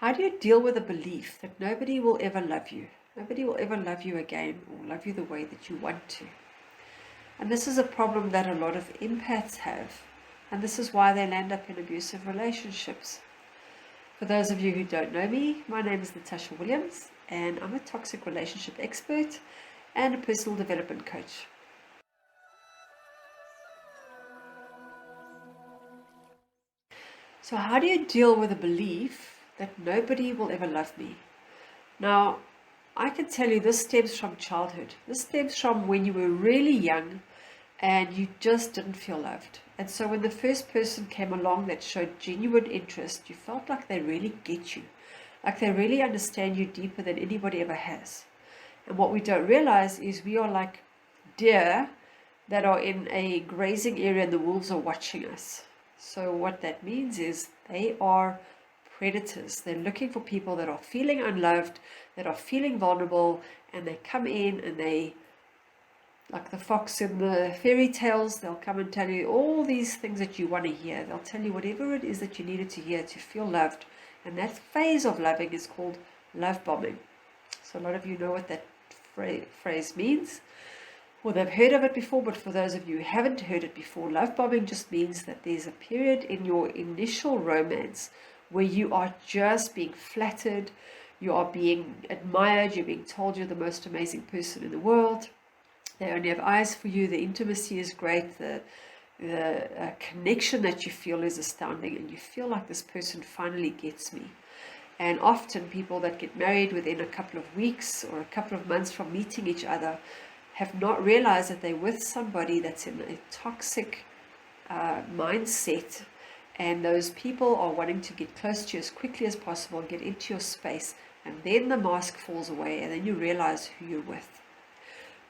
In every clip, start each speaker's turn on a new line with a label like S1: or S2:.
S1: How do you deal with the belief that nobody will ever love you? Nobody will ever love you again or love you the way that you want to. And this is a problem that a lot of empaths have. And this is why they land up in abusive relationships. For those of you who don't know me, my name is Natasha Williams, and I'm a toxic relationship expert and a personal development coach. So how do you deal with the belief that nobody will ever love me? Now, I can tell you this stems from childhood. This stems from when you were really young and you just didn't feel loved. And so when the first person came along that showed genuine interest, you felt like they really get you, like they really understand you deeper than anybody ever has. And what we don't realize is we are like deer that are in a grazing area and the wolves are watching us. So what that means is they are predators. They're looking for people that are feeling unloved, that are feeling vulnerable, and they come in and they, like the fox in the fairy tales, they'll come and tell you all these things that you want to hear. They'll tell you whatever it is that you needed to hear to feel loved. And that phase of loving is called love bombing. So a lot of you know what that phrase means. Well, they've heard of it before, but for those of you who haven't heard it before, love bombing just means that there's a period in your initial romance where you are just being flattered, you are being admired, you're being told you're the most amazing person in the world. They only have eyes for you, the intimacy is great, the connection that you feel is astounding, and you feel like this person finally gets me. And often people that get married within a couple of weeks or a couple of months from meeting each other have not realized that they're with somebody that's in a toxic mindset, and those people are wanting to get close to you as quickly as possible, get into your space, and then the mask falls away and then you realize who you're with.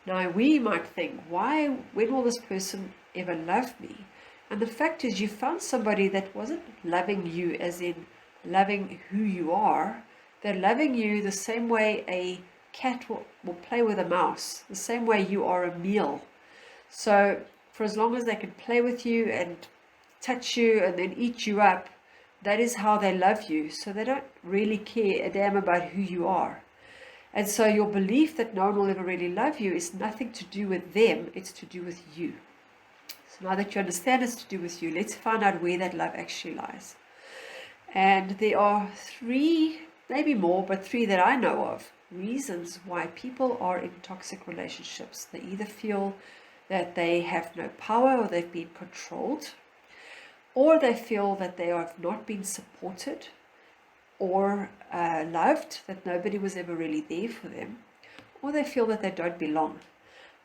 S1: Now we might think, when will this person ever love me? And the fact is, you found somebody that wasn't loving you as in loving who you are. They're loving you the same way a cat will play with a mouse, the same way you are a meal. So for as long as they can play with you and touch you and then eat you up, that is how they love you. So they don't really care a damn about who you are. And so your belief that no one will ever really love you is nothing to do with them, it's to do with you. So now that you understand it's to do with you, let's find out where that love actually lies. And there are three, maybe more, but three that I know of, reasons why people are in toxic relationships. They either feel that they have no power or they've been controlled, or they feel that they have not been supported or loved, that nobody was ever really there for them, or they feel that they don't belong.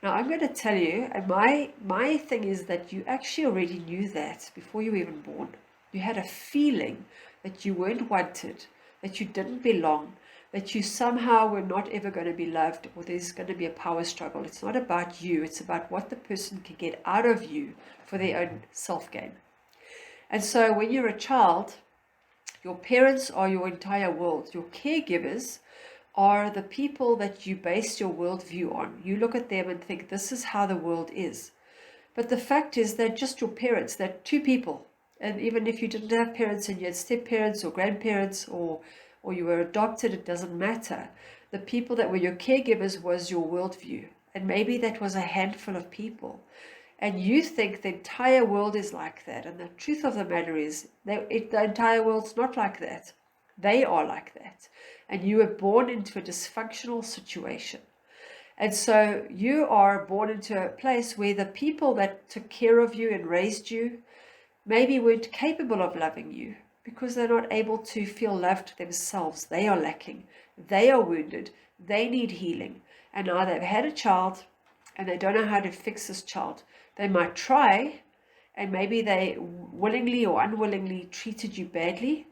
S1: Now I'm going to tell you, and my thing is that you actually already knew that before you were even born. You had a feeling that you weren't wanted, that you didn't belong, that you somehow were not ever going to be loved, or there's going to be a power struggle. It's not about you, it's about what the person can get out of you for their own self-gain. And so when you're a child, your parents are your entire world. Your caregivers are the people that you base your worldview on. You look at them and think, this is how the world is. But the fact is, they're just your parents. They're two people. And even if you didn't have parents and you had step-parents or grandparents or you were adopted, it doesn't matter. The people that were your caregivers was your worldview. And maybe that was a handful of people. And you think the entire world is like that. And the truth of the matter is, the entire world's not like that. They are like that. And you were born into a dysfunctional situation. And so you are born into a place where the people that took care of you and raised you maybe weren't capable of loving you because they're not able to feel loved themselves. They are lacking. They are wounded. They need healing. And now they've had a child and they don't know how to fix this child. They might try, and maybe they willingly or unwillingly treated you badly,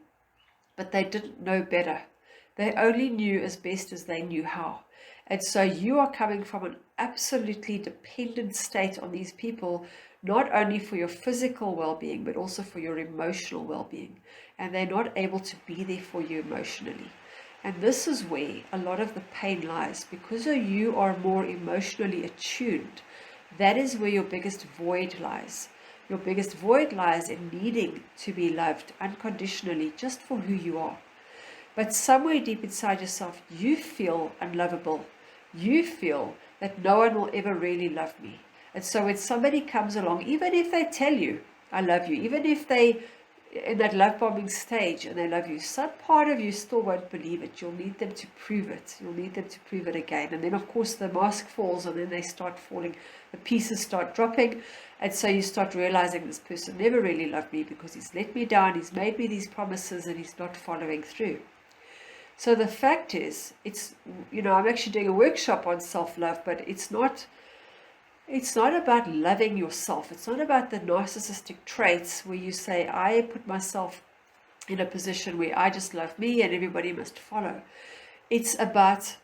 S1: but they didn't know better. They only knew as best as they knew how. And so you are coming from an absolutely dependent state on these people, not only for your physical well-being, but also for your emotional well-being. And they're not able to be there for you emotionally. And this is where a lot of the pain lies, because you are more emotionally attuned. That is where your biggest void lies. Your biggest void lies in needing to be loved unconditionally just for who you are. But somewhere deep inside yourself, you feel unlovable. You feel that no one will ever really love me. And so when somebody comes along, even if they tell you, I love you, even if they in that love bombing stage and they love you, some part of you still won't believe it. You'll need them to prove it. You'll need them to prove it again. And then, of course, the mask falls, and then they start falling. The pieces start dropping. And so you start realizing this person never really loved me because he's let me down. He's made me these promises and he's not following through. So the fact is, I'm actually doing a workshop on self-love, but it's not about loving yourself. It's not about the narcissistic traits where you say, I put myself in a position where I just love me and everybody must follow. It's about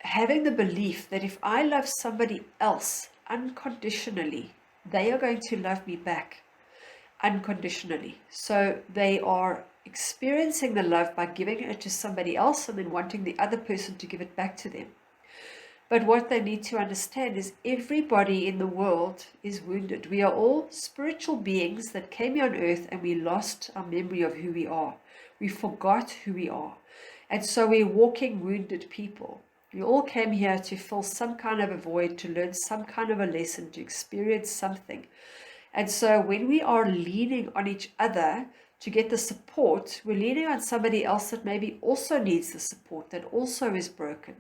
S1: having the belief that if I love somebody else unconditionally, they are going to love me back unconditionally. So they are experiencing the love by giving it to somebody else and then wanting the other person to give it back to them. But what they need to understand is everybody in the world is wounded. We are all spiritual beings that came here on earth and we lost our memory of who we are. We forgot who we are. And so we're walking wounded people. We all came here to fill some kind of a void, to learn some kind of a lesson, to experience something. And so when we are leaning on each other to get the support, we're leaning on somebody else that maybe also needs the support, that also is broken.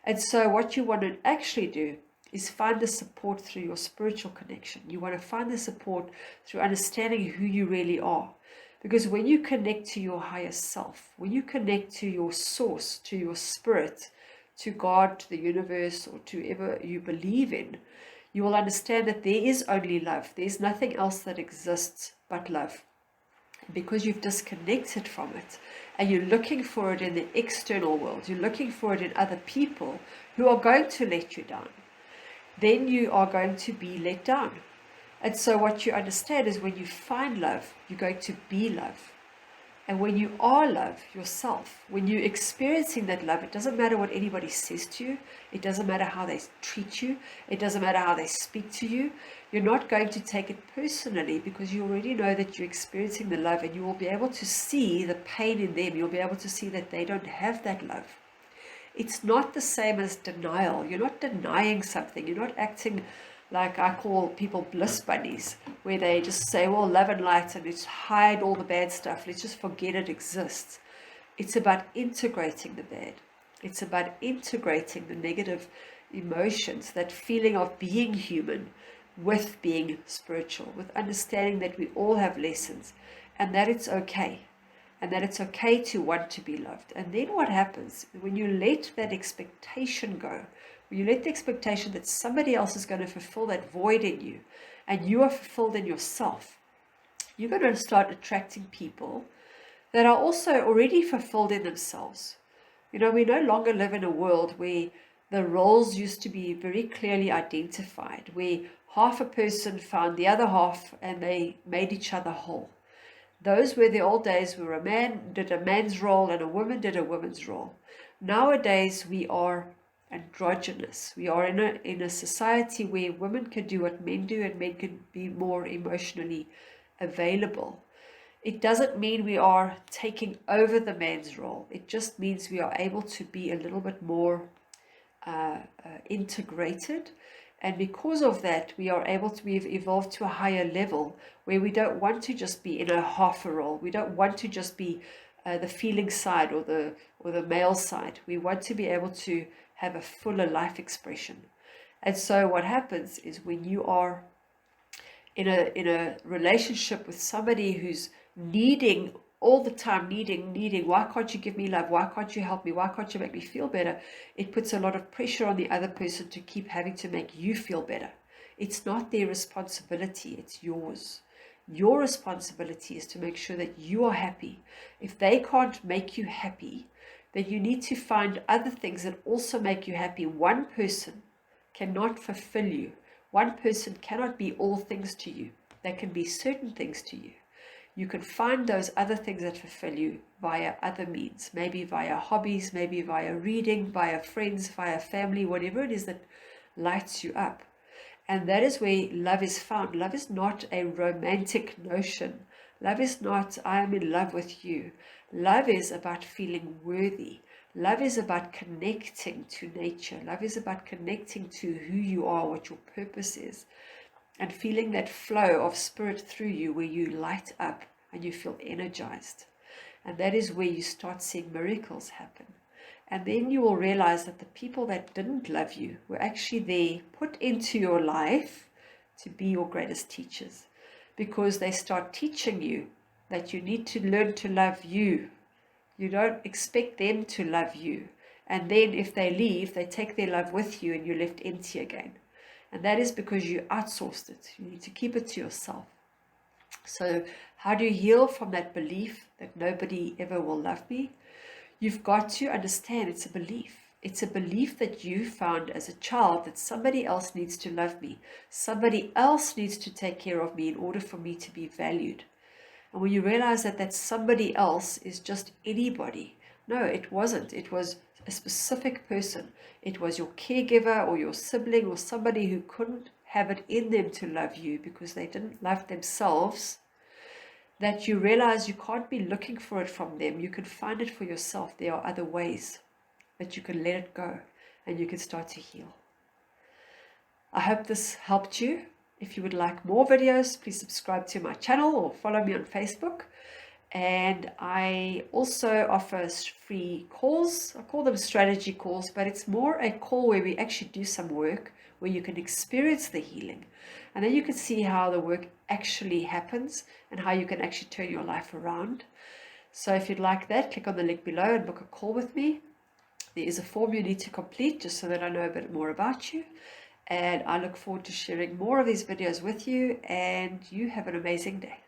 S1: And so what you want to actually do is find the support through your spiritual connection. You want to find the support through understanding who you really are. Because when you connect to your higher self, when you connect to your source, to your spirit, to God, to the universe, or to whatever you believe in, you will understand that there is only love. There's nothing else that exists but love. Because you've disconnected from it and you're looking for it in the external world, you're looking for it in other people who are going to let you down, then you are going to be let down. And so what you understand is when you find love, you're going to be love. And when you are love yourself, when you're experiencing that love, it doesn't matter what anybody says to you. It doesn't matter how they treat you. It doesn't matter how they speak to you. You're not going to take it personally because you already know that you're experiencing the love, and you will be able to see the pain in them. You'll be able to see that they don't have that love. It's not the same as denial. You're not denying something. You're not acting like I call people bliss bunnies, where they just say, well, love and light, and let's hide all the bad stuff. Let's just forget it exists. It's about integrating the bad. It's about integrating the negative emotions, that feeling of being human with being spiritual, with understanding that we all have lessons and that it's okay. And that it's okay to want to be loved. And then what happens when you let that expectation go, when you let the expectation that somebody else is going to fulfill that void in you, and you are fulfilled in yourself, you're going to start attracting people that are also already fulfilled in themselves. We no longer live in a world where the roles used to be very clearly identified, where half a person found the other half and they made each other whole. Those were the old days where a man did a man's role and a woman did a woman's role. Nowadays we are androgynous. We are in a society where women can do what men do and men can be more emotionally available. It doesn't mean we are taking over the man's role. It just means we are able to be a little bit more integrated. And because of that, we've evolved to a higher level where we don't want to just be in a half a role. We don't want to just be the feeling side or the male side. We want to be able to have a fuller life expression. And so what happens is when you are in a relationship with somebody who's needing all the time, needing, why can't you give me love? Why can't you help me? Why can't you make me feel better? It puts a lot of pressure on the other person to keep having to make you feel better. It's not their responsibility, it's yours. Your responsibility is to make sure that you are happy. If they can't make you happy, then you need to find other things that also make you happy. One person cannot fulfill you. One person cannot be all things to you. They can be certain things to you. You can find those other things that fulfill you via other means, maybe via hobbies, maybe via reading, via friends, via family, whatever it is that lights you up. And that is where love is found. Love is not a romantic notion. Love is not, I am in love with you. Love is about feeling worthy. Love is about connecting to nature. Love is about connecting to who you are, what your purpose is, and feeling that flow of spirit through you where you light up and you feel energized. And that is where you start seeing miracles happen. And then you will realize that the people that didn't love you were actually there, put into your life to be your greatest teachers, because they start teaching you that you need to learn to love you. You don't expect them to love you. And then if they leave, they take their love with you and you're left empty again. And that is because you outsourced it. You need to keep it to yourself. So how do you heal from that belief that nobody ever will love me? You've got to understand it's a belief. It's a belief that you found as a child that somebody else needs to love me. Somebody else needs to take care of me in order for me to be valued. And when you realize that that somebody else is just anybody, no, it wasn't. It was a specific person. It was your caregiver or your sibling or somebody who couldn't have it in them to love you because they didn't love themselves, that you realize you can't be looking for it from them. You can find it for yourself. There are other ways that you can let it go and you can start to heal. I hope this helped you. If you would like more videos, please subscribe to my channel or follow me on Facebook. And I also offer free calls. I call them strategy calls, but it's more a call where we actually do some work where you can experience the healing. And then you can see how the work actually happens and how you can actually turn your life around. So if you'd like that, click on the link below and book a call with me. There is a form you need to complete just so that I know a bit more about you. And I look forward to sharing more of these videos with you, and you have an amazing day.